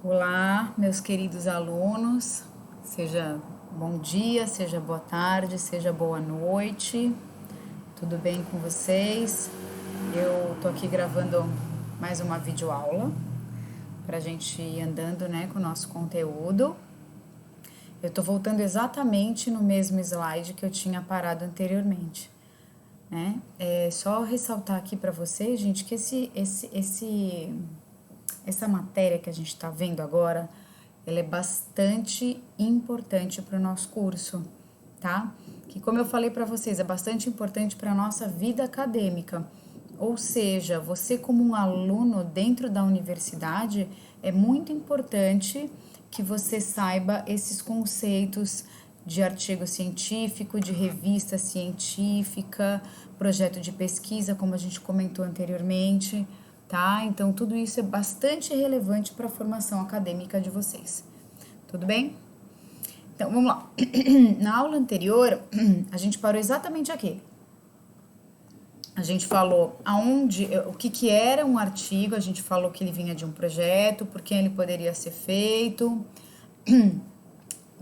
Olá, meus queridos alunos, seja bom dia, seja boa tarde, seja boa noite, tudo bem com vocês? Eu tô aqui gravando mais uma videoaula pra gente ir andando, com o nosso conteúdo. Eu tô voltando exatamente no mesmo slide que eu tinha parado anteriormente, né? É só ressaltar aqui pra vocês, gente, que essa matéria que a gente está vendo agora, ela é bastante importante para o nosso curso, tá? Que como eu falei para vocês, é bastante importante para a nossa vida acadêmica. Ou seja, você como um aluno dentro da universidade, é muito importante que você saiba esses conceitos de artigo científico, de revista científica, projeto de pesquisa, como a gente comentou anteriormente, tá? Então, tudo isso é bastante relevante para a formação acadêmica de vocês. Tudo bem? Então, vamos lá. Na aula anterior, a gente parou exatamente aqui. A gente falou o que era um artigo, a gente falou que ele vinha de um projeto, por quem ele poderia ser feito,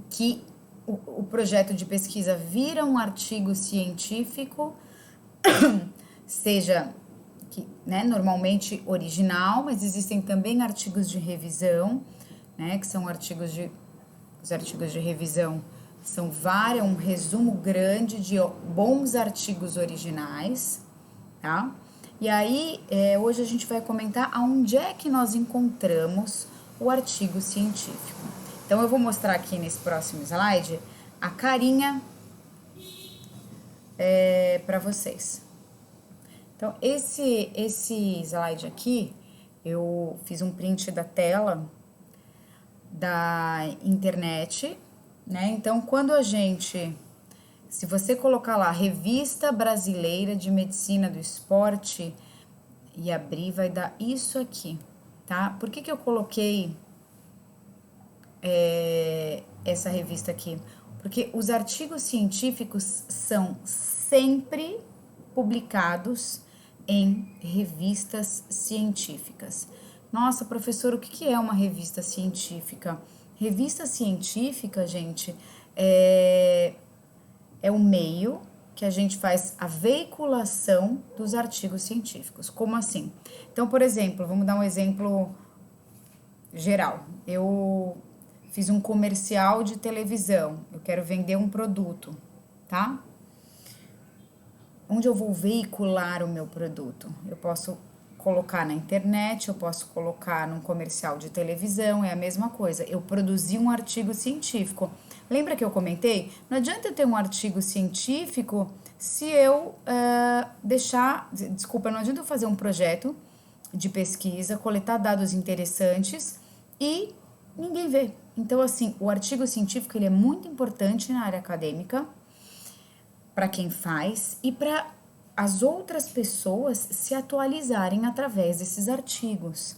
que o projeto de pesquisa vira um artigo científico, seja que, normalmente original, mas existem também artigos de revisão, que são os artigos de revisão são um resumo grande de bons artigos originais, tá? E aí, hoje a gente vai comentar aonde é que nós encontramos o artigo científico. Então, eu vou mostrar aqui nesse próximo slide a carinha para vocês. Então, esse slide aqui, eu fiz um print da tela da internet, né? Então, se você colocar lá Revista Brasileira de Medicina do Esporte e abrir, vai dar isso aqui, tá? Por que eu coloquei essa revista aqui? Porque os artigos científicos são sempre publicados em revistas científicas. Nossa, professor, o que é uma revista científica? Revista científica, gente, é o meio que a gente faz a veiculação dos artigos científicos. Como assim? Então, por exemplo, vamos dar um exemplo geral. Eu fiz um comercial de televisão, eu quero vender um produto, tá? Onde eu vou veicular o meu produto? Eu posso colocar na internet, eu posso colocar num comercial de televisão, é a mesma coisa. Eu produzi um artigo científico. Lembra que eu comentei? Não adianta eu ter um artigo científico se eu não adianta eu fazer um projeto de pesquisa, coletar dados interessantes e ninguém vê. Então, assim, o artigo científico ele é muito importante na área acadêmica, para quem faz e para as outras pessoas se atualizarem através desses artigos,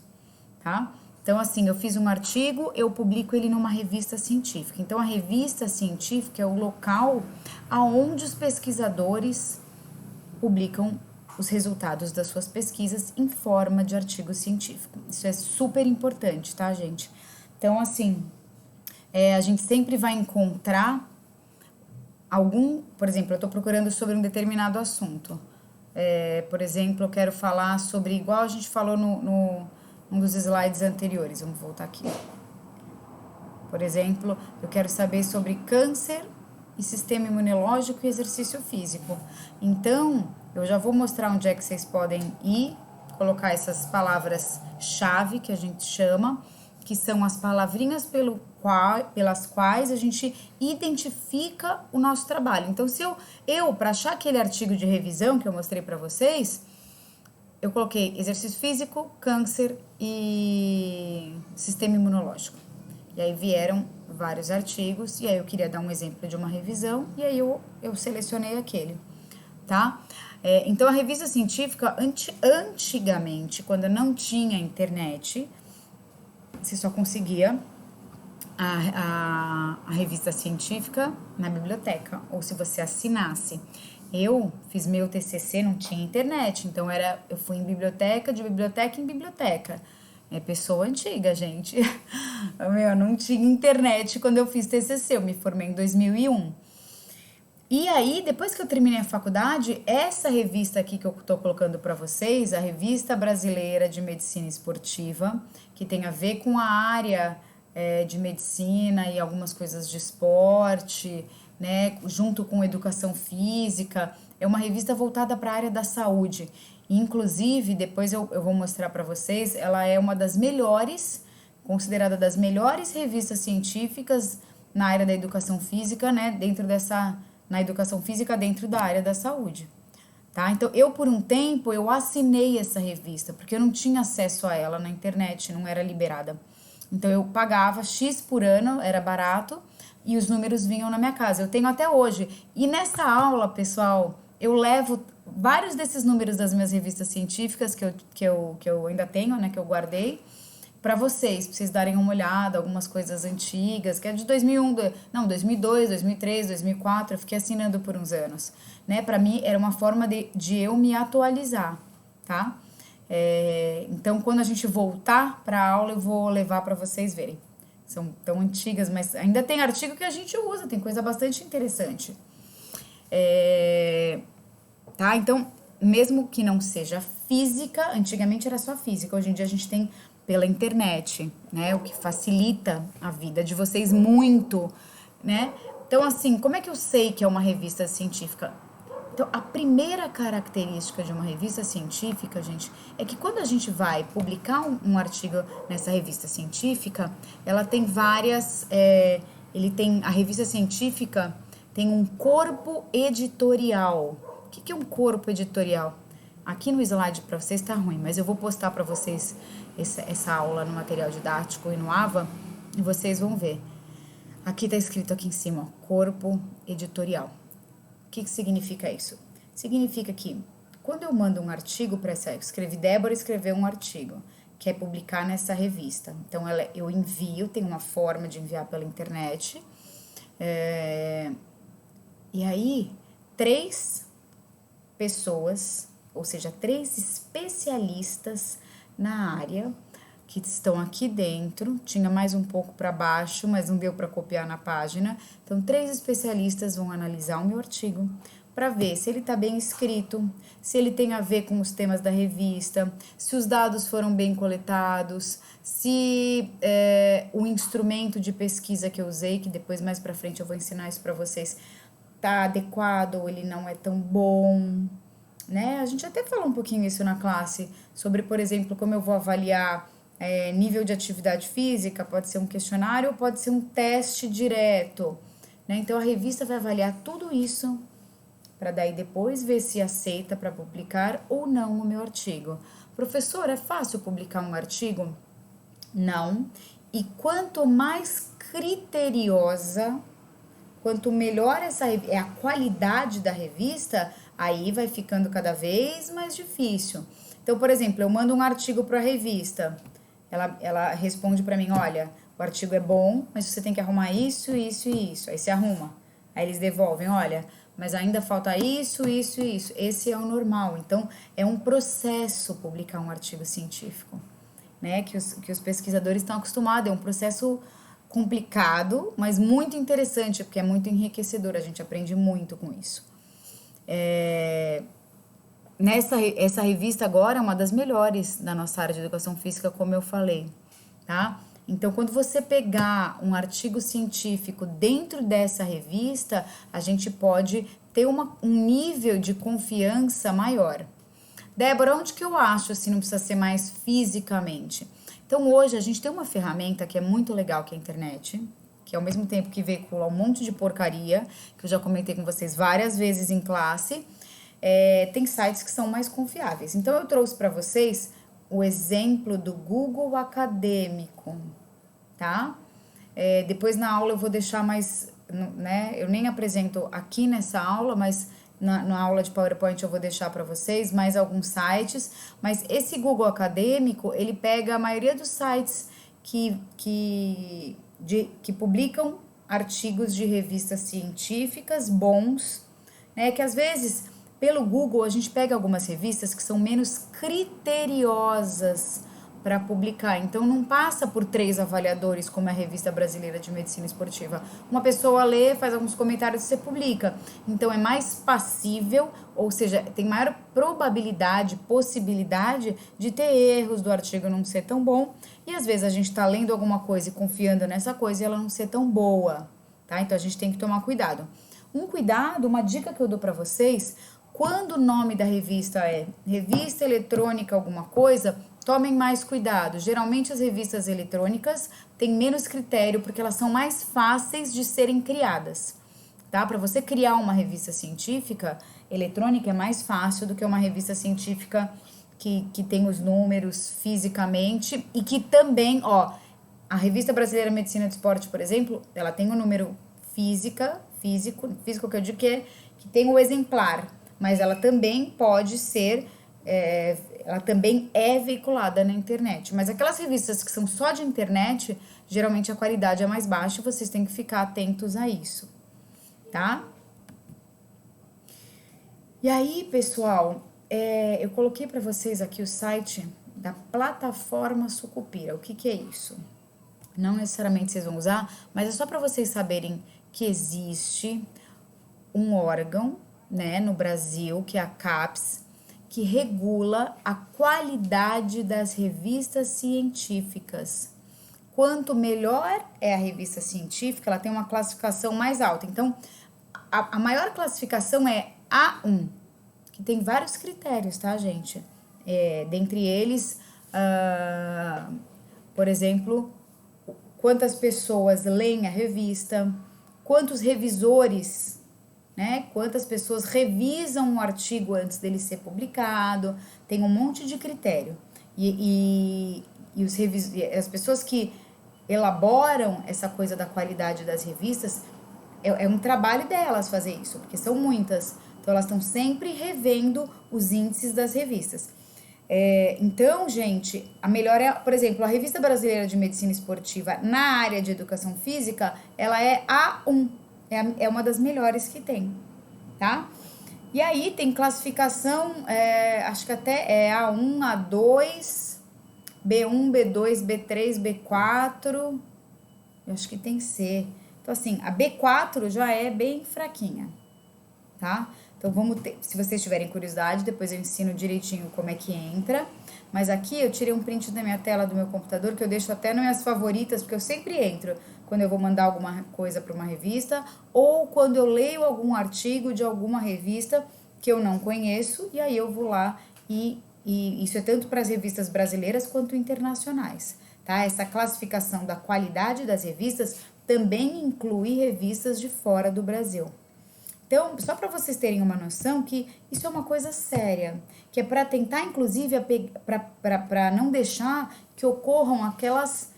tá? Então, assim, eu fiz um artigo, eu publico ele numa revista científica. Então, a revista científica é o local aonde os pesquisadores publicam os resultados das suas pesquisas em forma de artigo científico. Isso é super importante, tá, gente? Então, assim, a gente sempre vai encontrar por exemplo, eu estou procurando sobre um determinado assunto. Por exemplo, eu quero falar sobre, igual a gente falou num dos slides anteriores, vamos voltar aqui. Por exemplo, eu quero saber sobre câncer e sistema imunológico e exercício físico. Então, eu já vou mostrar onde é que vocês podem ir, colocar essas palavras-chave que a gente chama, que são as palavrinhas pelas quais a gente identifica o nosso trabalho. Então, se eu para achar aquele artigo de revisão que eu mostrei para vocês, eu coloquei exercício físico, câncer e sistema imunológico. E aí vieram vários artigos, e aí eu queria dar um exemplo de uma revisão, e aí eu selecionei aquele, tá? Então, a revista científica, antigamente, quando não tinha internet, você só conseguia a revista científica na biblioteca, ou se você assinasse. Eu fiz meu TCC, não tinha internet, então eu fui em biblioteca, de biblioteca em biblioteca. É pessoa antiga, gente. Meu, não tinha internet quando eu fiz TCC, eu me formei em 2001. E aí, depois que eu terminei a faculdade, essa revista aqui que eu tô colocando para vocês, a Revista Brasileira de Medicina Esportiva, que tem a ver com a área de medicina e algumas coisas de esporte, né, junto com educação física, é uma revista voltada para a área da saúde. Inclusive, depois eu vou mostrar para vocês, ela é uma das melhores, considerada das melhores revistas científicas na área da educação física, né, na educação física dentro da área da saúde, tá? Então, eu por um tempo, eu assinei essa revista, porque eu não tinha acesso a ela na internet, não era liberada. Então, eu pagava X por ano, era barato, e os números vinham na minha casa. Eu tenho até hoje. E nessa aula, pessoal, eu levo vários desses números das minhas revistas científicas que eu ainda tenho, né, que eu guardei, para vocês darem uma olhada, algumas coisas antigas, que é de 2001, não, 2002, 2003, 2004, eu fiquei assinando por uns anos, né? Para mim era uma forma de eu me atualizar, tá? Então, quando a gente voltar para a aula, eu vou levar para vocês verem. São tão antigas, mas ainda tem artigo que a gente usa, tem coisa bastante interessante. Tá? Então, mesmo que não seja física, antigamente era só física, hoje em dia a gente tem pela internet, né? O que facilita a vida de vocês muito, né? Então, assim, como é que eu sei que é uma revista científica? Então, a primeira característica de uma revista científica, gente, é que quando a gente vai publicar um artigo nessa revista científica, ela tem várias... a revista científica tem um corpo editorial. O que é um corpo editorial? Aqui no slide para vocês tá ruim, mas eu vou postar para vocês essa aula no material didático e no AVA, e vocês vão ver. Aqui tá escrito aqui em cima, ó, corpo editorial. O que significa isso? Significa que quando eu mando um artigo para Débora escreveu um artigo, quer publicar nessa revista. Então, eu envio, tem uma forma de enviar pela internet. E aí, 3 pessoas, ou seja, 3 especialistas na área que estão aqui dentro, tinha mais um pouco para baixo, mas não deu para copiar na página. Então, 3 especialistas vão analisar o meu artigo para ver se ele está bem escrito, se ele tem a ver com os temas da revista, se os dados foram bem coletados, se o instrumento de pesquisa que eu usei, que depois mais para frente eu vou ensinar isso para vocês, tá adequado ou ele não é tão bom, né? A gente até falou um pouquinho isso na classe, sobre, por exemplo, como eu vou avaliar nível de atividade física, pode ser um questionário ou pode ser um teste direto, né? Então, a revista vai avaliar tudo isso para daí depois ver se aceita para publicar ou não o meu artigo. Professor, é fácil publicar um artigo? Não. E quanto mais criteriosa, quanto melhor é a qualidade da revista, aí vai ficando cada vez mais difícil. Então, por exemplo, eu mando um artigo para a revista, ela responde para mim, olha, o artigo é bom, mas você tem que arrumar isso, isso e isso. Aí você arruma. Aí eles devolvem, olha, mas ainda falta isso, isso e isso. Esse é o normal. Então, é um processo publicar um artigo científico, né? Que os pesquisadores estão acostumados. É um processo complicado, mas muito interessante, porque é muito enriquecedor. A gente aprende muito com isso. Essa revista agora é uma das melhores da nossa área de educação física, como eu falei, tá? Então, quando você pegar um artigo científico dentro dessa revista, a gente pode ter um nível de confiança maior. Débora, onde que eu acho, assim, não precisa ser mais fisicamente? Então, hoje a gente tem uma ferramenta que é muito legal, que é a internet, que ao mesmo tempo que veicula um monte de porcaria, que eu já comentei com vocês várias vezes em classe, tem sites que são mais confiáveis. Então, eu trouxe para vocês o exemplo do Google Acadêmico, tá? Depois na aula eu vou deixar mais, né? Eu nem apresento aqui nessa aula, mas na aula de PowerPoint eu vou deixar para vocês mais alguns sites. Mas esse Google Acadêmico, ele pega a maioria dos sites que publicam artigos de revistas científicas bons, né? Que às vezes, pelo Google, a gente pega algumas revistas que são menos criteriosas para publicar. Então não passa por 3 avaliadores como é a Revista Brasileira de Medicina Esportiva. Uma pessoa lê, faz alguns comentários e você publica. Então é mais passível, ou seja, tem maior probabilidade, possibilidade de ter erros do artigo não ser tão bom. E às vezes a gente está lendo alguma coisa e confiando nessa coisa e ela não ser tão boa, tá? Então a gente tem que tomar cuidado. Um cuidado, uma dica que eu dou para vocês, quando o nome da revista é Revista Eletrônica alguma coisa, tomem mais cuidado. Geralmente as revistas eletrônicas têm menos critério porque elas são mais fáceis de serem criadas, tá? Para você criar uma revista científica eletrônica é mais fácil do que uma revista científica que tem os números fisicamente e que também, ó, a Revista Brasileira de Medicina do Esporte, por exemplo, ela tem o número físico que eu digo que tem o exemplar, mas ela também pode ser, ela também é veiculada na internet. Mas aquelas revistas que são só de internet, geralmente a qualidade é mais baixa e vocês têm que ficar atentos a isso, tá? E aí, pessoal, eu coloquei para vocês aqui o site da plataforma Sucupira. O que é isso? Não necessariamente vocês vão usar, mas é só para vocês saberem que existe um órgão, né, no Brasil, que é a CAPES, que regula a qualidade das revistas científicas. Quanto melhor é a revista científica, ela tem uma classificação mais alta. Então, a maior classificação é A1, que tem vários critérios, tá, gente? Dentre eles, por exemplo, quantas pessoas leem a revista, quantos revisores, né? Quantas pessoas revisam um artigo antes dele ser publicado, tem um monte de critério. E as pessoas que elaboram essa coisa da qualidade das revistas, é um trabalho delas fazer isso, porque são muitas. Então, elas estão sempre revendo os índices das revistas. Então, gente, a melhor é, por exemplo, a Revista Brasileira de Medicina Esportiva na área de educação física, ela é A1, é uma das melhores que tem, tá? E aí tem classificação, acho que até é A1, A2, B1, B2, B3, B4, eu acho que tem C. Então, assim, a B4 já é bem fraquinha, tá? Então, se vocês tiverem curiosidade, depois eu ensino direitinho como é que entra. Mas aqui eu tirei um print da minha tela do meu computador, que eu deixo até nas minhas favoritas, porque eu sempre entro quando eu vou mandar alguma coisa para uma revista, ou quando eu leio algum artigo de alguma revista que eu não conheço, e aí eu vou lá e isso é tanto para as revistas brasileiras quanto internacionais, tá? Essa classificação da qualidade das revistas também inclui revistas de fora do Brasil. Então, só para vocês terem uma noção que isso é uma coisa séria, que é para tentar, inclusive, para não deixar que ocorram aquelas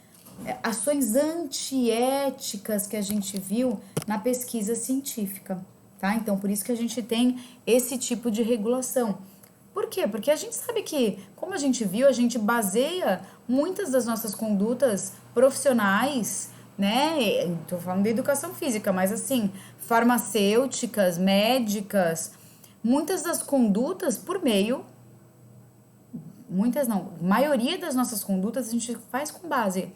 ações antiéticas que a gente viu na pesquisa científica, tá? Então, por isso que a gente tem esse tipo de regulação. Por quê? Porque a gente sabe que, como a gente viu, a gente baseia muitas das nossas condutas profissionais, né? Tô falando de educação física, mas assim, farmacêuticas, médicas, muitas das condutas por meio, muitas não, a maioria das nossas condutas a gente faz com base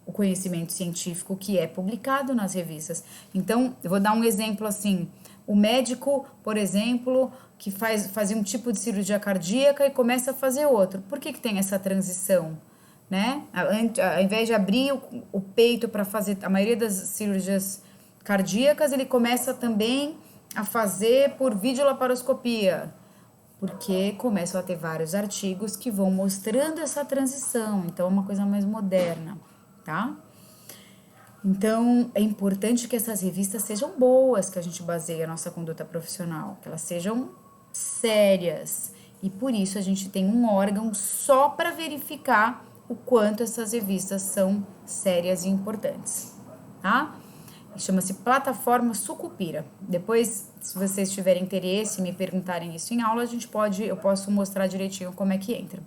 o conhecimento científico que é publicado nas revistas. Então, eu vou dar um exemplo assim, o médico, por exemplo, que fazia um tipo de cirurgia cardíaca e começa a fazer outro. Por que tem essa transição? Né? Ao invés de abrir o peito para fazer a maioria das cirurgias cardíacas, ele começa também a fazer por videolaparoscopia, porque começam a ter vários artigos que vão mostrando essa transição, então é uma coisa mais moderna, tá? Então, é importante que essas revistas sejam boas, que a gente baseie a nossa conduta profissional, que elas sejam sérias, e por isso a gente tem um órgão só para verificar o quanto essas revistas são sérias e importantes, tá? Chama-se Plataforma Sucupira. Depois, se vocês tiverem interesse e me perguntarem isso em aula, eu posso mostrar direitinho como é que entra.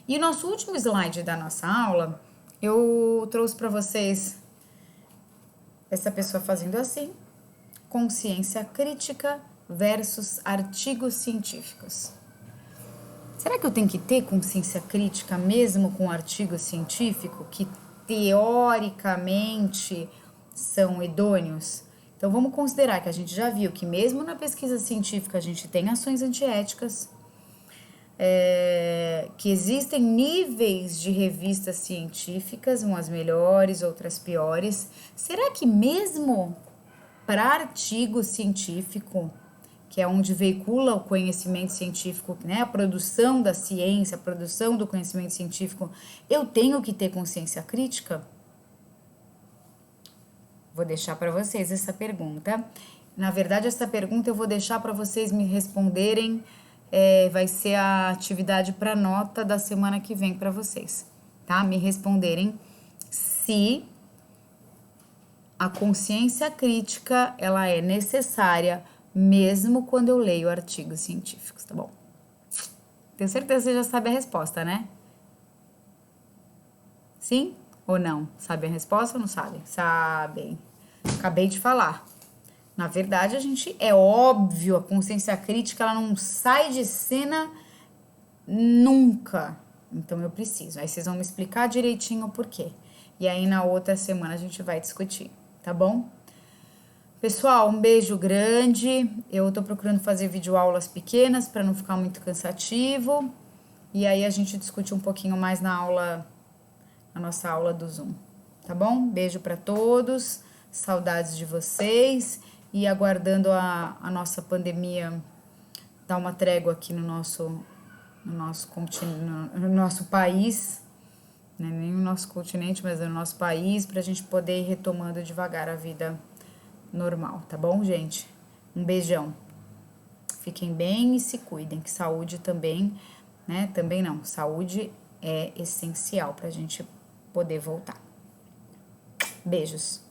E o nosso último slide da nossa aula, eu trouxe para vocês essa pessoa fazendo assim, consciência crítica versus artigos científicos. Será que eu tenho que ter consciência crítica mesmo com um artigo científico que teoricamente são idôneos? Então vamos considerar que a gente já viu que mesmo na pesquisa científica a gente tem ações antiéticas, que existem níveis de revistas científicas, umas melhores, outras piores. Será que mesmo para artigo científico, que é onde veicula o conhecimento científico, né, a produção da ciência, a produção do conhecimento científico, eu tenho que ter consciência crítica? Vou deixar para vocês essa pergunta. Na verdade, essa pergunta eu vou deixar para vocês me responderem. Vai ser a atividade para nota da semana que vem para vocês, tá? Me responderem se a consciência crítica ela é necessária mesmo quando eu leio artigos científicos, tá bom? Tenho certeza que você já sabe a resposta, né? Sim ou não? Sabe a resposta ou não sabem? Sabem. Acabei de falar. Na verdade, é óbvio, a consciência crítica, ela não sai de cena nunca. Então, eu preciso. Aí, vocês vão me explicar direitinho o porquê. E aí, na outra semana, a gente vai discutir, tá bom? Pessoal, um beijo grande. Eu tô procurando fazer videoaulas pequenas para não ficar muito cansativo. E aí, a gente discute um pouquinho mais na nossa aula do Zoom, tá bom? Beijo para todos. Saudades de vocês. E aguardando a nossa pandemia dar uma trégua aqui no nosso país, né? Nem no nosso continente, mas no nosso país, para a gente poder ir retomando devagar a vida normal, tá bom, gente? Um beijão. Fiquem bem e se cuidem, que saúde também, né? Também não, saúde é essencial para a gente poder voltar. Beijos.